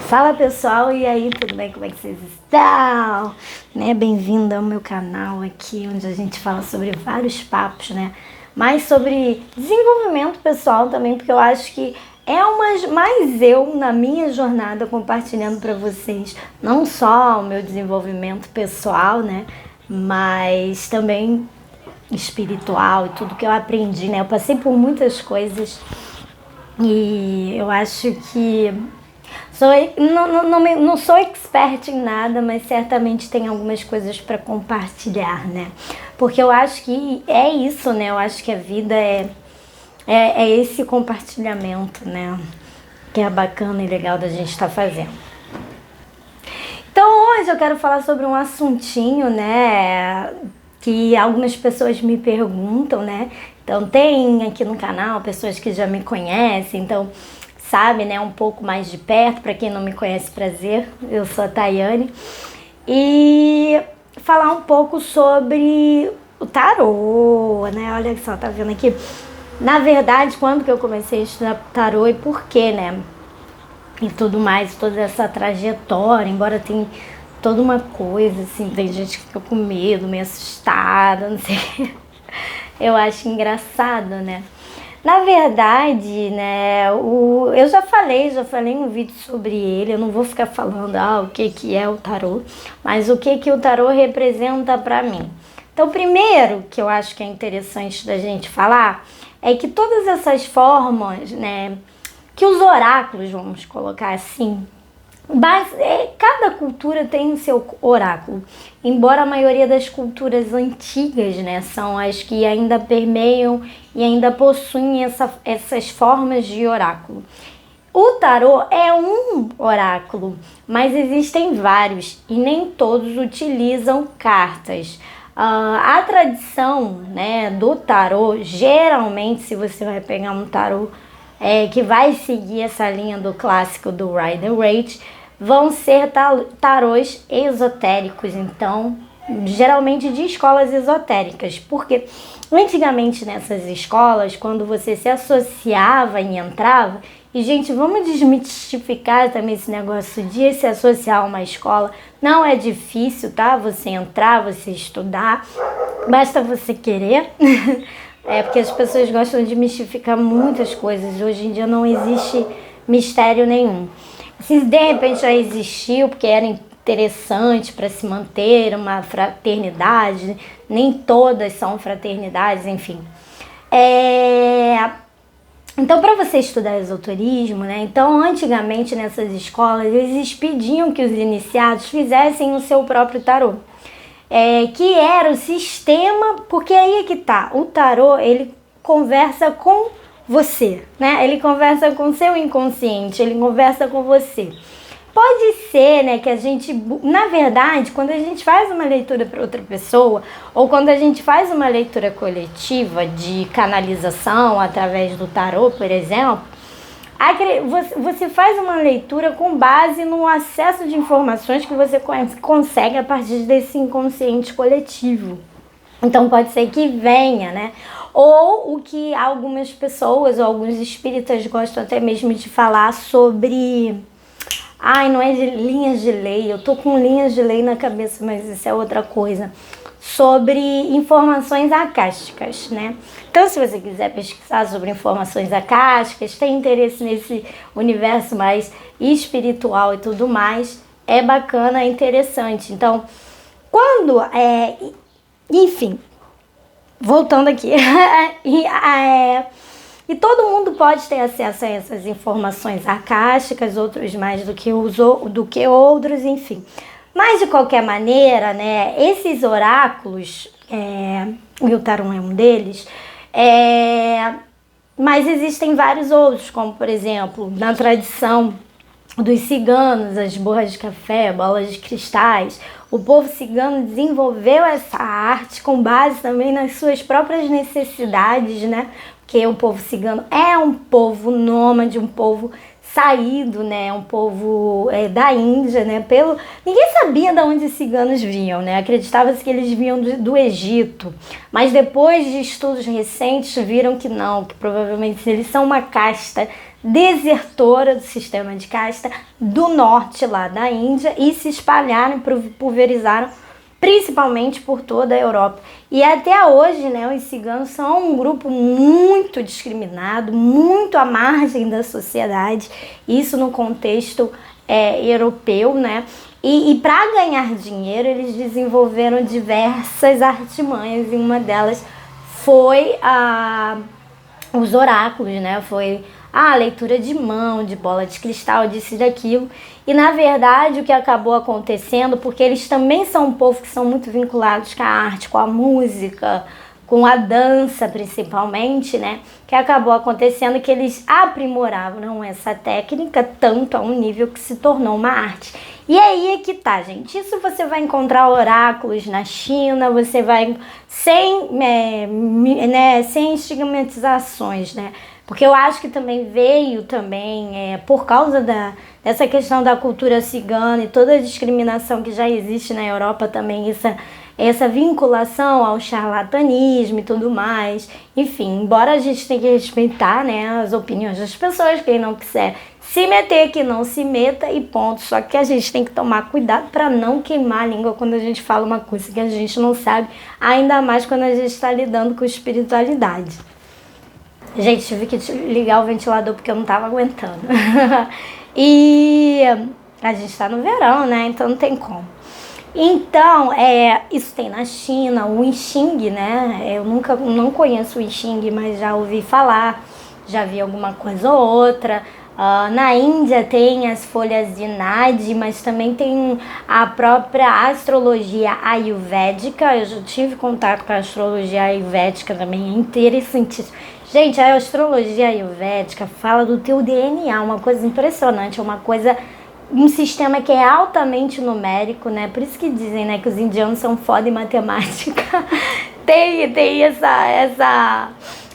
Fala pessoal, e aí, tudo bem? Como é que vocês estão? Bem-vindo ao meu canal aqui, onde a gente fala sobre vários papos, mais sobre desenvolvimento pessoal também, porque eu acho que é mais eu na minha jornada compartilhando para vocês, não só o meu desenvolvimento pessoal, mas também espiritual e tudo que eu aprendi, Eu passei por muitas coisas. E eu acho que não sou expert em nada, mas certamente tem algumas coisas para compartilhar, Porque eu acho que é isso, Eu acho que a vida é esse compartilhamento, Que é bacana e legal da gente estar fazendo. Então hoje eu quero falar sobre um assuntinho, Que algumas pessoas me perguntam, Então tem aqui no canal pessoas que já me conhecem, então sabe, um pouco mais de perto. Para quem não me conhece, prazer, eu sou a Tayane. E falar um pouco sobre o tarô, Olha só, tá vendo aqui? Na verdade, quando que eu comecei a estudar tarô e por quê, E tudo mais, toda essa trajetória, embora tenha toda uma coisa, assim, tem gente que fica com medo, meio assustada, não sei. Eu acho engraçado, Na verdade, eu já falei em um vídeo sobre ele, eu não vou ficar falando o que é o tarô, mas o que o tarô representa para mim. Então, primeiro que eu acho que é interessante da gente falar é que todas essas formas, que os oráculos, vamos colocar assim, cada cultura tem o seu oráculo, embora a maioria das culturas antigas, são as que ainda permeiam e ainda possuem essas formas de oráculo. O tarô é um oráculo, mas existem vários e nem todos utilizam cartas. A tradição, do tarô, geralmente, se você vai pegar um tarô que vai seguir essa linha do clássico do Rider-Waite, vão ser tarôs esotéricos, então, geralmente de escolas esotéricas, porque antigamente nessas escolas, quando você se associava e entrava, e gente, vamos desmistificar também esse negócio de se associar a uma escola, não é difícil, tá? Você entrar, você estudar, basta você querer. Porque as pessoas gostam de mistificar muitas coisas. Hoje em dia não existe mistério nenhum. Se de repente já existiu, porque era interessante para se manter uma fraternidade, nem todas são fraternidades, enfim. Então, para você estudar esoterismo, Então, antigamente nessas escolas, eles pediam que os iniciados fizessem o seu próprio tarô. Que era o sistema, porque aí é que tá, o tarô, ele conversa com você, Ele conversa com o seu inconsciente, ele conversa com você. Pode ser, que a gente, na verdade, quando a gente faz uma leitura para outra pessoa, ou quando a gente faz uma leitura coletiva de canalização através do tarô, por exemplo, você faz uma leitura com base no acesso de informações que você consegue a partir desse inconsciente coletivo. Então pode ser que venha, Ou o que algumas pessoas ou alguns espíritas gostam até mesmo de falar sobre... não é de linhas de lei, eu tô com linhas de lei na cabeça, mas isso é outra coisa. Sobre informações acásticas, Então, se você quiser pesquisar sobre informações acásticas, tem interesse nesse universo mais espiritual e tudo mais, é bacana, é interessante. Então, enfim, voltando aqui, e todo mundo pode ter acesso a essas informações acásticas, outros mais do que outros, enfim. Mas, de qualquer maneira, esses oráculos, e o tarô é um deles, mas existem vários outros, como, por exemplo, na tradição dos ciganos, as borras de café, bolas de cristais, o povo cigano desenvolveu essa arte com base também nas suas próprias necessidades, Porque o povo cigano é um povo nômade, um povo saído, um povo da Índia, Ninguém sabia de onde os ciganos vinham, Acreditava-se que eles vinham do Egito, mas depois de estudos recentes viram que não, que provavelmente eles são uma casta desertora do sistema de casta do norte lá da Índia e se espalharam e pulverizaram principalmente por toda a Europa. E até hoje, né, os ciganos são um grupo muito discriminado, muito à margem da sociedade, isso no contexto europeu, né? E para ganhar dinheiro, eles desenvolveram diversas artimanhas, e uma delas foi os oráculos, né? Foi a leitura de mão, de bola de cristal, disso e daquilo. E na verdade o que acabou acontecendo, porque eles também são um povo que são muito vinculados com a arte, com a música, com a dança principalmente, né? Que acabou acontecendo que eles aprimoravam essa técnica tanto a um nível que se tornou uma arte. E aí é que tá, gente. Isso você vai encontrar oráculos na China, você vai sem estigmatizações, né? Porque eu acho que também veio por causa dessa questão da cultura cigana e toda a discriminação que já existe na Europa também, essa vinculação ao charlatanismo e tudo mais. Enfim, embora a gente tenha que respeitar, né, as opiniões das pessoas, quem não quiser se meter, que não se meta e ponto. Só que a gente tem que tomar cuidado para não queimar a língua quando a gente fala uma coisa que a gente não sabe, ainda mais quando a gente está lidando com espiritualidade. Gente, tive que ligar o ventilador porque eu não tava aguentando. E a gente tá no verão, né? Então não tem como. Então, isso tem na China, o I Ching, né? Eu não conheço o I Ching, mas já ouvi falar, já vi alguma coisa ou outra. Na Índia tem as folhas de Nadi, mas também tem a própria astrologia ayurvédica. Eu já tive contato com a astrologia ayurvédica também, é interessantíssimo. Gente, a astrologia ayurvédica fala do teu DNA, uma coisa impressionante, um sistema que é altamente numérico, né? Por isso que dizem, né, que os indianos são foda em matemática. tem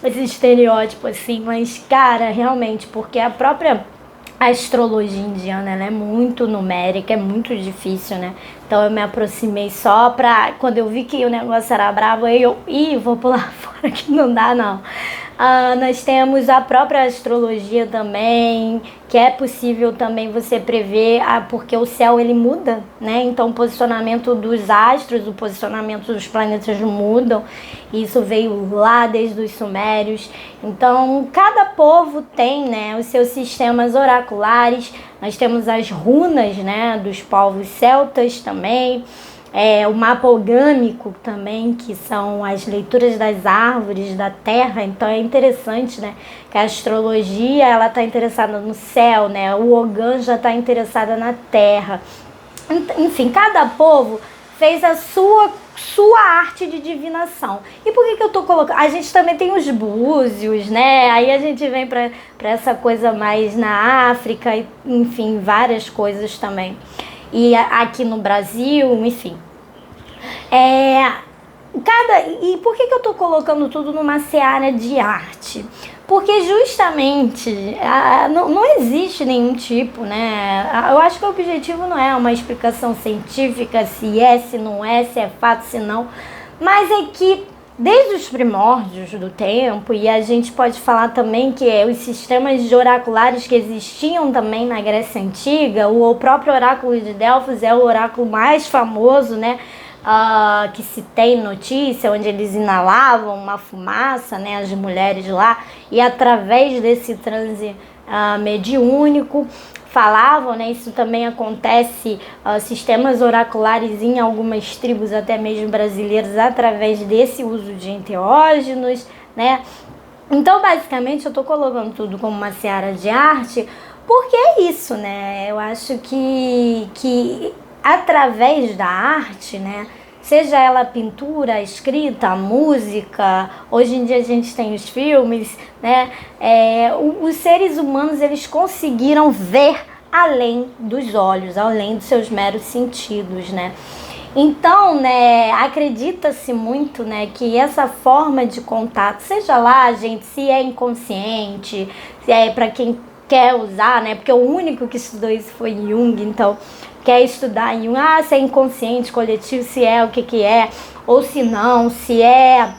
esse estereótipo assim, mas cara, realmente, porque a própria astrologia indiana, ela é muito numérica, é muito difícil, né? Então eu me aproximei só pra, quando eu vi que o negócio era bravo, vou pular fora que não dá não. Nós temos a própria astrologia também, que é possível também você prever, porque o céu ele muda, né? Então o posicionamento dos astros, o posicionamento dos planetas mudam. Isso veio lá desde os sumérios. Então cada povo tem, né, os seus sistemas oraculares. Nós temos as runas, né, dos povos celtas também. O mapa orgânico também, que são as leituras das árvores, da terra. Então é interessante, né, que a astrologia ela está interessada no céu, né, o Ogã já está interessada na terra. Enfim, cada povo fez a sua arte de divinação. E por que eu tô colocando? A gente também tem os búzios, né? Aí a gente vem para essa coisa mais na África, enfim, várias coisas também. E aqui no Brasil, enfim. E por que eu tô colocando tudo numa seara de arte? Porque justamente não existe nenhum tipo, né? Eu acho que o objetivo não é uma explicação científica, se é, se não é, se é fato, se não. Mas é que desde os primórdios do tempo, e a gente pode falar também que os sistemas oraculares que existiam também na Grécia Antiga, o próprio oráculo de Delfos é o oráculo mais famoso, né? Que se tem notícia, onde eles inalavam uma fumaça, né, as mulheres lá, e através desse transe mediúnico falavam, né, isso também acontece, sistemas oraculares em algumas tribos, até mesmo brasileiras, através desse uso de enteógenos, né. Então basicamente eu tô colocando tudo como uma seara de arte, porque é isso, né, eu acho que através da arte, né, seja ela a pintura, a escrita, a música, hoje em dia a gente tem os filmes, né, os seres humanos eles conseguiram ver além dos olhos, além dos seus meros sentidos, né. Então, né, acredita-se muito, né, que essa forma de contato, seja lá, gente, se é inconsciente, se é para quem quer usar, né, porque o único que estudou isso foi Jung, então quer estudar em se é inconsciente coletivo, se é o que é, ou se não, se é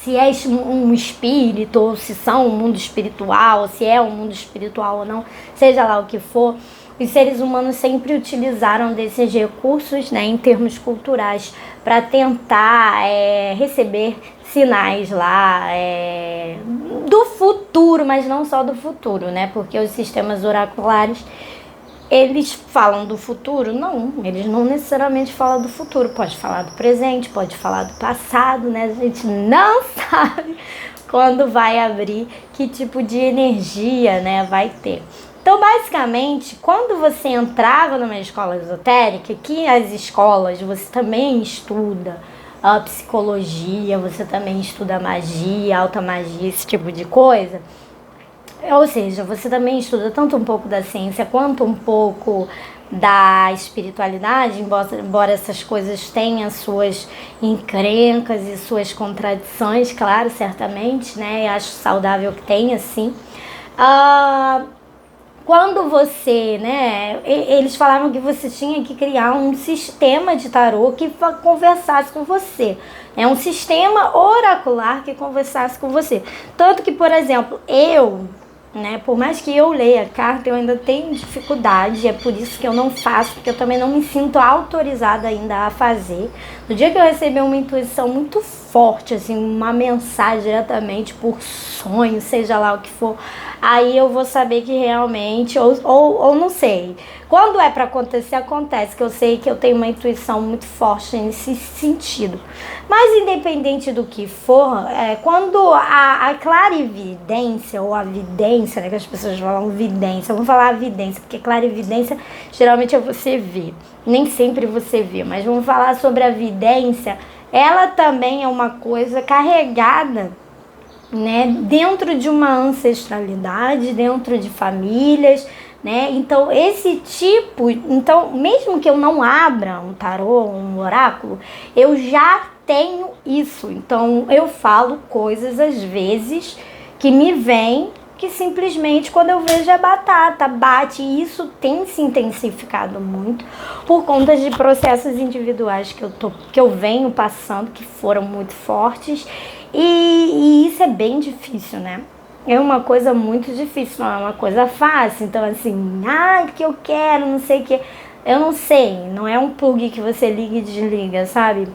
se é um espírito, ou se são um mundo espiritual, ou se é um mundo espiritual ou não, seja lá o que for, os seres humanos sempre utilizaram desses recursos, né, em termos culturais, para tentar receber sinais lá do futuro, mas não só do futuro, né, porque os sistemas oraculares, eles falam do futuro? Não, eles não necessariamente falam do futuro. Pode falar do presente, pode falar do passado, né? A gente não sabe quando vai abrir, que tipo de energia, né, vai ter. Então, basicamente, quando você entrava numa escola esotérica, que as escolas você também estuda a psicologia, você também estuda magia, alta magia, esse tipo de coisa. Ou seja, você também estuda tanto um pouco da ciência quanto um pouco da espiritualidade, embora essas coisas tenham suas encrencas e suas contradições, claro, certamente, né? Eu acho saudável que tenha, sim. Quando você, né, eles falaram que você tinha que criar um sistema de tarô que conversasse com você. É um sistema oracular que conversasse com você. Tanto que, por exemplo, né, por mais que eu leia a carta, eu ainda tenho dificuldade, é por isso que eu não faço, porque eu também não me sinto autorizada ainda a fazer. No dia que eu receber uma intuição muito forte, assim, uma mensagem diretamente por sonho, seja lá o que for, aí eu vou saber que realmente, ou não sei. Quando é para acontecer, acontece, que eu sei que eu tenho uma intuição muito forte nesse sentido. Mas independente do que for, quando a clarividência ou a vidência, né, que as pessoas falam vidência, eu vou falar vidência, porque clarividência geralmente é você ver, nem sempre você vê, mas vamos falar sobre a vidência, ela também é uma coisa carregada, né, dentro de uma ancestralidade, dentro de famílias, né? Então então mesmo que eu não abra um tarô, um oráculo, eu já tenho isso. Então eu falo coisas às vezes que me vêm, que simplesmente quando eu vejo é batata, bate, e isso tem se intensificado muito por conta de processos individuais que eu venho passando, que foram muito fortes, e isso é bem difícil, né? É uma coisa muito difícil, não é uma coisa fácil. Então, assim, que eu quero, não sei o que. Eu não sei, não é um plug que você liga e desliga, sabe?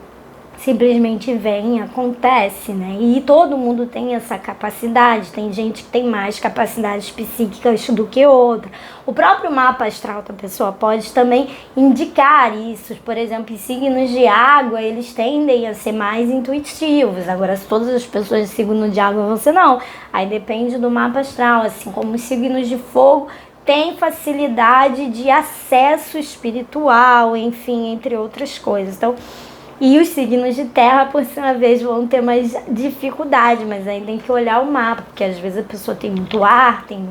Simplesmente vem, acontece, né? E todo mundo tem essa capacidade. Tem gente que tem mais capacidades psíquicas do que outra. O próprio mapa astral da pessoa pode também indicar isso. Por exemplo, em signos de água, eles tendem a ser mais intuitivos. Agora, se todas as pessoas de signo de água, você não. Aí depende do mapa astral, assim como os signos de fogo têm facilidade de acesso espiritual, enfim, entre outras coisas. Então, e os signos de terra, por sua vez, vão ter mais dificuldade, mas aí tem que olhar o mapa, porque às vezes a pessoa tem muito ar, tem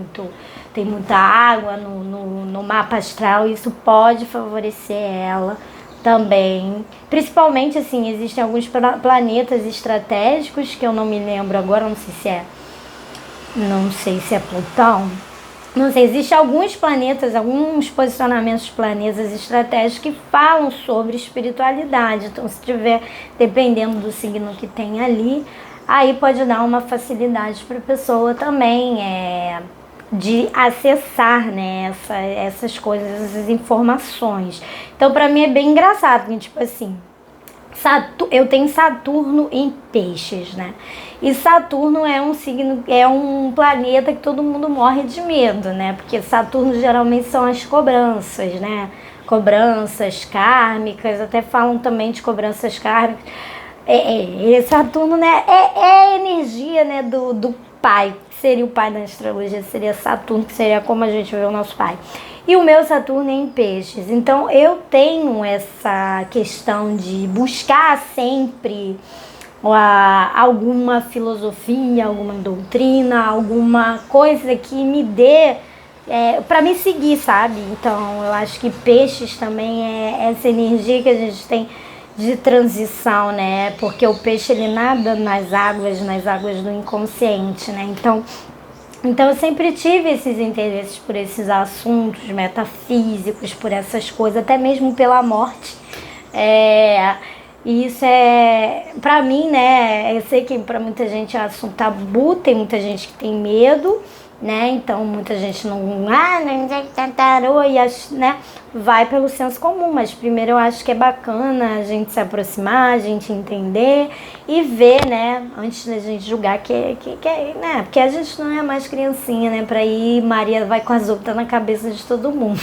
muita água no mapa astral, e isso pode favorecer ela também. Principalmente, assim, existem alguns planetas estratégicos, que eu não me lembro agora, não sei se é Plutão. Não sei, existem alguns planetas, alguns posicionamentos de planetas estratégicos que falam sobre espiritualidade. Então, se tiver, dependendo do signo que tem ali, aí pode dar uma facilidade para a pessoa também de acessar, né, essas coisas, essas informações. Então, para mim é bem engraçado, porque, tipo assim, eu tenho Saturno em Peixes, né? E Saturno é um signo, é um planeta que todo mundo morre de medo, né? Porque Saturno geralmente são as cobranças, né? Cobranças kármicas, até falam também de cobranças kármicas. Saturno, né, é a energia, né, do pai, que seria o pai da astrologia, seria Saturno, que seria como a gente vê o nosso pai. E o meu Saturno é em Peixes. Então eu tenho essa questão de buscar sempre alguma filosofia, alguma doutrina, alguma coisa que me dê para me seguir, sabe? Então eu acho que Peixes também é essa energia que a gente tem de transição, né? Porque o peixe ele nada nas águas do inconsciente, né? Então eu sempre tive esses interesses por esses assuntos metafísicos, por essas coisas, até mesmo pela morte. E isso pra mim, né, eu sei que pra muita gente é assunto tabu, tem muita gente que tem medo, né, então muita gente não tarô, e né, vai pelo senso comum, mas primeiro eu acho que é bacana a gente se aproximar, a gente entender e ver, né, antes da gente julgar né, porque a gente não é mais criancinha, né, pra ir Maria vai com as outras na cabeça de todo mundo.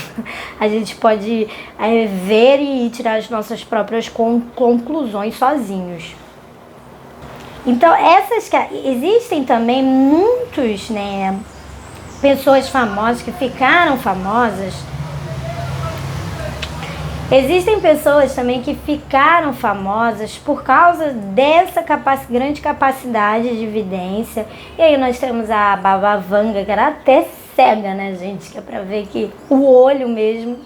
A gente pode ver e tirar as nossas próprias conclusões sozinhos. Então, existem também muitos, né, pessoas famosas que ficaram famosas. Existem pessoas também que ficaram famosas por causa dessa grande capacidade de vidência. E aí nós temos a Baba Vanga, que era até cega, né, gente? Que é pra ver que o olho mesmo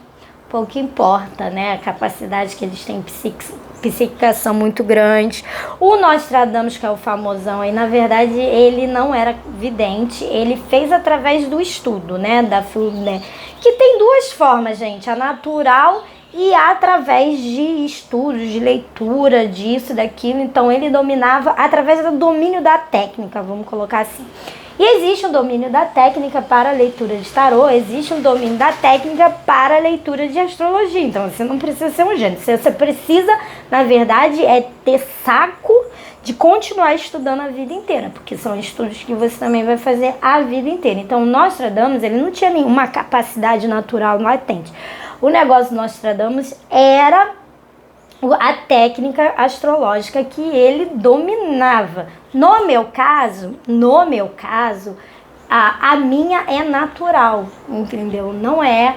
pouco importa, né? A capacidade que eles têm psíquica são muito grandes. O Nostradamus, que é o famosão aí, na verdade, ele não era vidente, ele fez através do estudo, né? Né? Que tem duas formas, gente, a natural e através de estudos, de leitura, disso, daquilo. Então, ele dominava através do domínio da técnica, vamos colocar assim. E existe um domínio da técnica para a leitura de tarô, existe um domínio da técnica para a leitura de astrologia. Então, você não precisa ser um gênio. Você precisa, na verdade, ter saco de continuar estudando a vida inteira, porque são estudos que você também vai fazer a vida inteira. Então, o Nostradamus, ele não tinha nenhuma capacidade natural latente. O negócio do Nostradamus era a técnica astrológica que ele dominava. No meu caso, a minha é natural, entendeu? Não é,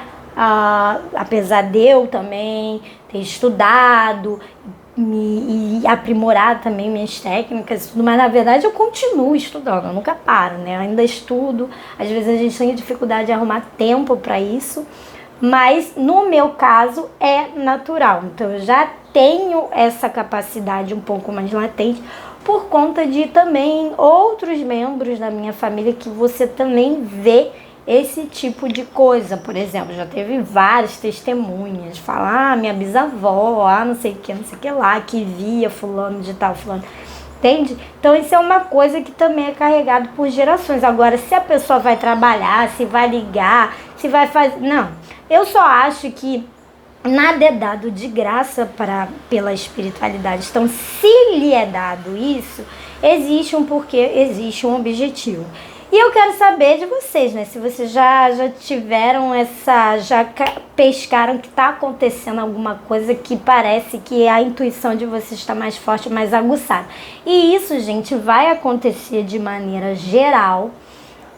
apesar de eu também ter estudado e aprimorar também minhas técnicas, mas na verdade eu continuo estudando, eu nunca paro, né? Eu ainda estudo, às vezes a gente tem dificuldade de arrumar tempo para isso, mas no meu caso é natural, então eu já tenho essa capacidade um pouco mais latente por conta de também outros membros da minha família que você também vê esse tipo de coisa. Por exemplo, já teve várias testemunhas, falar, minha bisavó, não sei o que lá, que via fulano de tal, fulano. Entende? Então isso é uma coisa que também é carregado por gerações. Agora, se a pessoa vai trabalhar, se vai ligar, se vai fazer... Não, eu só acho que nada é dado de graça pela espiritualidade. Então, se lhe é dado isso, existe um porquê, existe um objetivo. E eu quero saber de vocês, né? Se vocês já tiveram já pescaram que está acontecendo alguma coisa que parece que a intuição de vocês está mais forte, mais aguçada. E isso, gente, vai acontecer de maneira geral,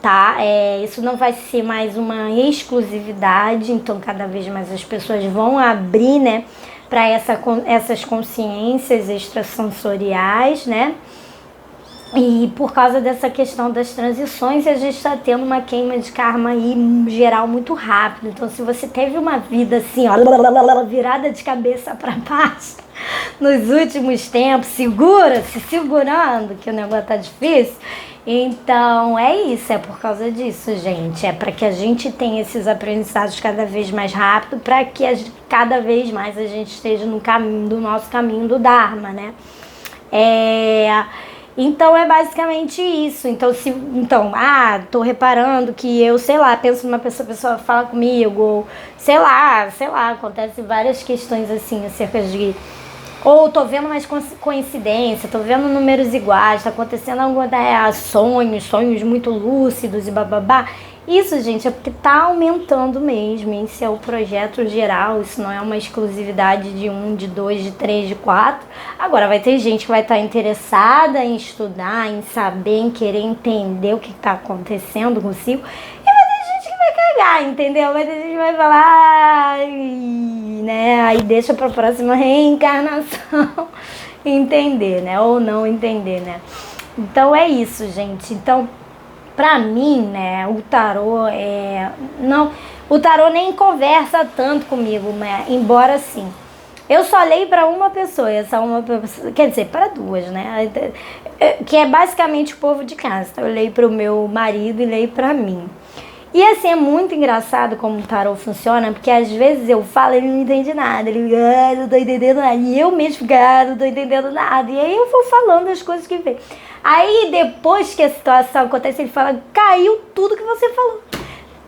tá? Isso não vai ser mais uma exclusividade, então cada vez mais as pessoas vão abrir, né, para essas consciências extrasensoriais, né? E por causa dessa questão das transições, a gente está tendo uma queima de karma aí geral muito rápido. Então, se você teve uma vida assim, ó, virada de cabeça para baixo nos últimos tempos, se segurando, que o negócio tá difícil. Então, é isso, é por causa disso, gente. É para que a gente tenha esses aprendizados cada vez mais rápido, para que cada vez mais a gente esteja no caminho do nosso caminho do Dharma, né? Então é basicamente isso. Então, tô reparando que eu, sei lá, penso numa pessoa, a pessoa fala comigo, ou sei lá, acontece várias questões assim acerca de... Ou tô vendo mais coincidência, tô vendo números iguais, tá acontecendo alguma sonhos muito lúcidos e bababá. Isso, gente, é porque tá aumentando mesmo. Esse é o projeto geral, isso não é uma exclusividade de 1, de 2, de 3, de 4. Agora vai ter gente que vai estar interessada em estudar, em saber, em querer entender o que tá acontecendo consigo. E vai ter gente que vai cagar, entendeu? Vai ter gente que vai falar, né? Aí deixa pra próxima reencarnação entender, né? Ou não entender, né? Então é isso, gente. Então, pra mim, né, o tarô o tarô nem conversa tanto comigo, né? Embora sim. Eu só leio para uma pessoa, essa uma pessoa, quer dizer, para duas, né? Que é basicamente o povo de casa. Então, eu leio para o meu marido e leio para mim. E assim, é muito engraçado como o tarô funciona, porque às vezes eu falo e ele não entende nada. Ele fica, não tô entendendo nada. E eu mesmo fico, não tô entendendo nada. E aí eu vou falando as coisas que vem. Aí depois que a situação acontece, ele fala, caiu tudo que você falou.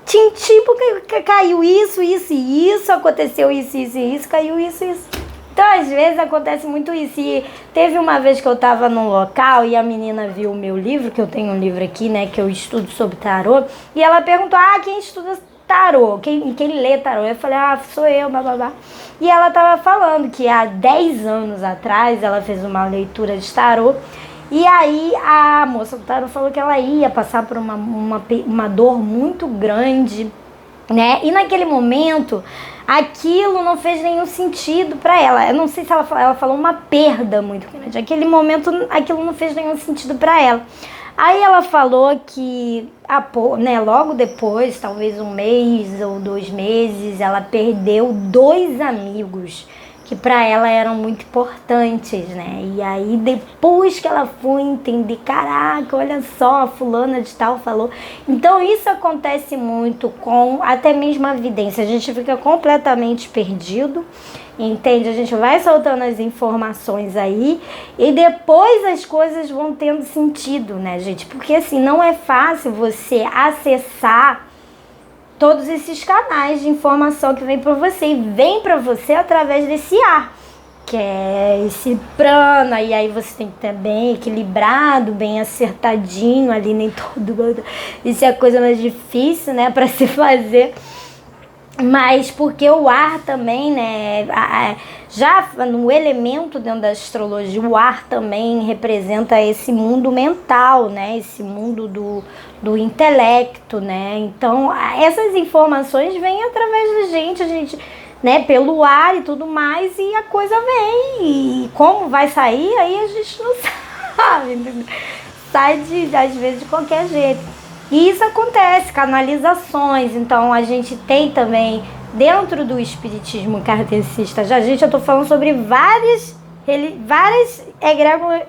Tintim, porque caiu isso, isso e isso, aconteceu isso, isso e isso, caiu isso, isso. Então, às vezes, acontece muito isso. E teve uma vez que eu tava num local e a menina viu o meu livro, que eu tenho um livro aqui, né, que eu estudo sobre tarô, e ela perguntou, quem estuda tarô? Quem lê tarô? Eu falei, sou eu, bababá. E ela tava falando que há 10 anos atrás ela fez uma leitura de tarô, e aí a moça do tarô falou que ela ia passar por uma dor muito grande, né? E naquele momento, aquilo não fez nenhum sentido para ela. Eu não sei se ela falou uma perda muito grande. Naquele momento, aquilo não fez nenhum sentido para ela. Aí ela falou que, né, logo depois, talvez 1 mês ou 2 meses, ela perdeu 2 amigos que para ela eram muito importantes, né? E aí depois que ela foi entender, caraca, olha só, a fulana de tal falou. Então isso acontece muito com até mesmo a vidência. A gente fica completamente perdido, entende? A gente vai soltando as informações aí e depois as coisas vão tendo sentido, né, gente? Porque assim, não é fácil você acessar todos esses canais de informação que vem para você, e vem para você através desse ar, que é esse prana, e aí você tem que ter bem equilibrado, bem acertadinho ali, nem todo mundo. Isso é a coisa mais difícil, né, para se fazer. Mas porque o ar também, né, já no elemento dentro da astrologia, o ar também representa esse mundo mental, né, esse mundo do intelecto, né, então essas informações vêm através da gente, a gente, né, pelo ar e tudo mais, e a coisa vem, e como vai sair, aí a gente não sabe, sai às vezes de qualquer jeito. E isso acontece, canalizações, então a gente tem também, dentro do espiritismo kardecista, eu estou falando sobre várias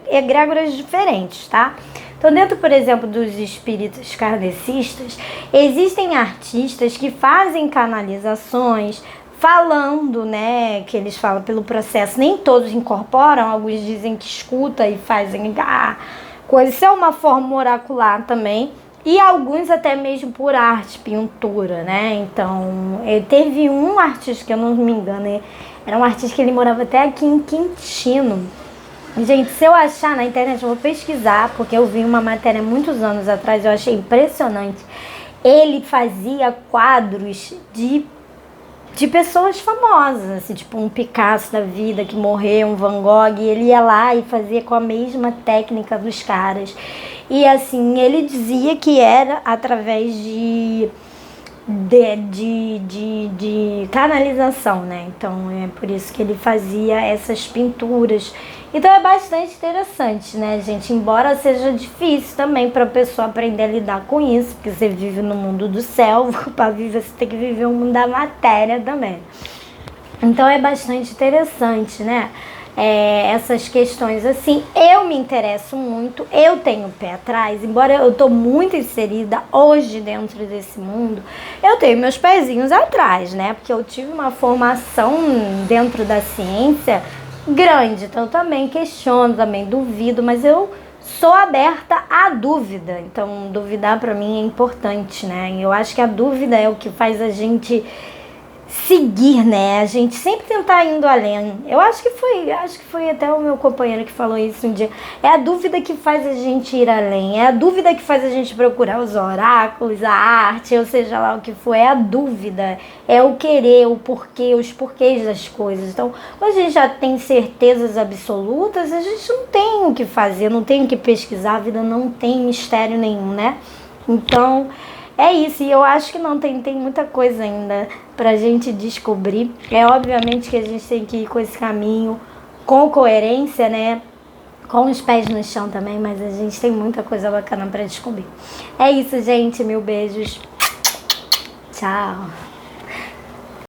egrégoras diferentes, tá? Então, dentro, por exemplo, dos espíritos kardecistas, existem artistas que fazem canalizações, falando, né, que eles falam pelo processo, nem todos incorporam, alguns dizem que escuta e fazem coisa, isso é uma forma oracular também. E alguns até mesmo por arte, pintura, né? Então, teve um artista, que eu não me engano, era um artista que ele morava até aqui em Quintino. Gente, se eu achar na internet, eu vou pesquisar, porque eu vi uma matéria muitos anos atrás, eu achei impressionante. Ele fazia quadros de pessoas famosas, assim, tipo um Picasso da vida que morreu, um Van Gogh, e ele ia lá e fazia com a mesma técnica dos caras. E assim, ele dizia que era através de canalização, né? Então é por isso que ele fazia essas pinturas. Então é bastante interessante, né, gente? Embora seja difícil também para a pessoa aprender a lidar com isso, porque você vive no mundo do céu, para viver você tem que viver o mundo da matéria também. Então é bastante interessante, né? Essas questões assim, eu me interesso muito, eu tenho o pé atrás, embora eu estou muito inserida hoje dentro desse mundo, eu tenho meus pezinhos atrás, né? Porque eu tive uma formação dentro da ciência grande, então eu também questiono, também duvido, mas eu sou aberta à dúvida, então duvidar para mim é importante, né? Eu acho que a dúvida é o que faz a gente seguir, né? A gente sempre tentar indo além. Eu acho que foi até o meu companheiro que falou isso um dia. É a dúvida que faz a gente ir além. É a dúvida que faz a gente procurar os oráculos, a arte, ou seja lá o que for. É a dúvida. É o querer, o porquê, os porquês das coisas. Então, quando a gente já tem certezas absolutas, a gente não tem o que fazer, não tem o que pesquisar. A vida não tem mistério nenhum, né? Então, é isso, e eu acho que não tem muita coisa ainda pra gente descobrir. É obviamente que a gente tem que ir com esse caminho com coerência, né? Com os pés no chão também, mas a gente tem muita coisa bacana pra descobrir. É isso, gente, mil beijos. Tchau.